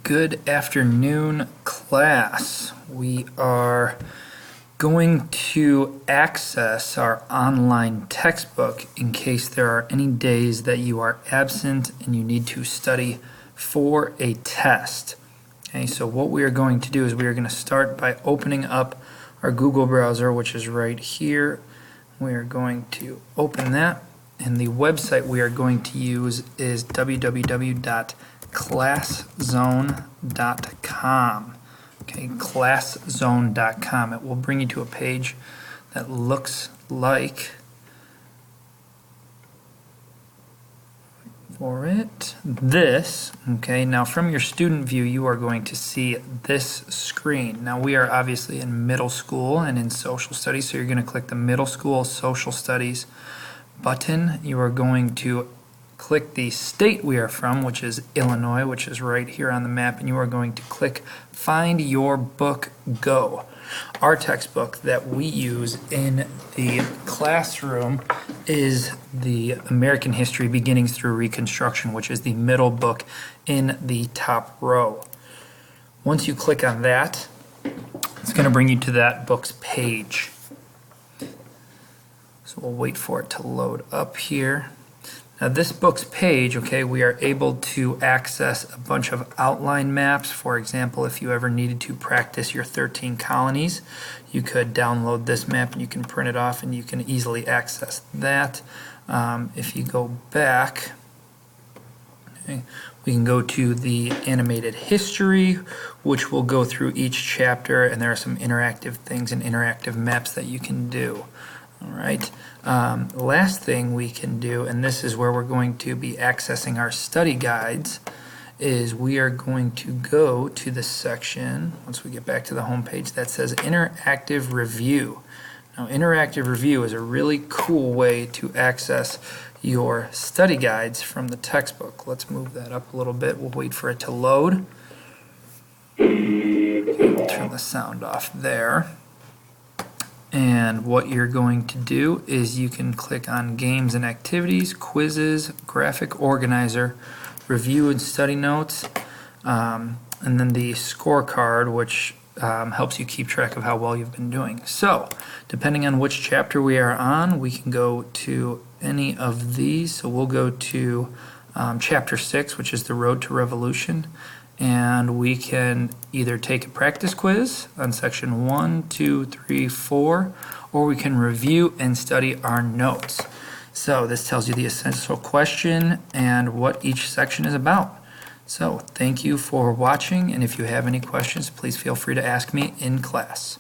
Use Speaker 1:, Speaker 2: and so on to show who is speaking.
Speaker 1: Good afternoon, class. We are going to access our online textbook in case there are any days that you are absent and you need to study for a test. Okay, so what we are going to do is we are going to start by opening up our Google browser, which is right here. We are going to open that, and the website we are going to use is www.classzone.com. Okay, classzone.com. It will bring you to a page that looks like this. Okay, now from your student view, you are going to see this screen. Now we are obviously in middle school and in social studies, so you're going to click the middle school social studies button. You are going to click the state we are from, which is Illinois, which is right here on the map, and you are going to click Find Your Book Go. Our textbook that we use in the classroom is the American History Beginnings through Reconstruction, which is the middle book in the top row. Once you click on that, it's going to bring you to that book's page. So we'll wait for it to load up here. Now this book's page, okay, we are able to access a bunch of outline maps. For example, if you ever needed to practice your 13 colonies, you could download this map and you can print it off and you can easily access that. If you go back, okay, we can go to the animated history, which will go through each chapter, and there are some interactive things and interactive maps that you can do. All right. Last thing we can do, and this is where we're going to be accessing our study guides, is we are going to go to the section, once we get back to the home page, that says Interactive Review. Now, Interactive Review is a really cool way to access your study guides from the textbook. Let's move that up a little bit. We'll wait for it to load. Okay, we'll turn the sound off there. And what you're going to do is you can click on Games and Activities, Quizzes, Graphic Organizer, Review and Study Notes, and then the scorecard, which helps you keep track of how well you've been doing. So, depending on which chapter we are on, we can go to any of these. So we'll go to Chapter 6, which is The Road to Revolution. And we can either take a practice quiz on section 1, 2, 3, 4, or we can review and study our notes. So this tells you the essential question and what each section is about. So thank you for watching, and if you have any questions, please feel free to ask me in class.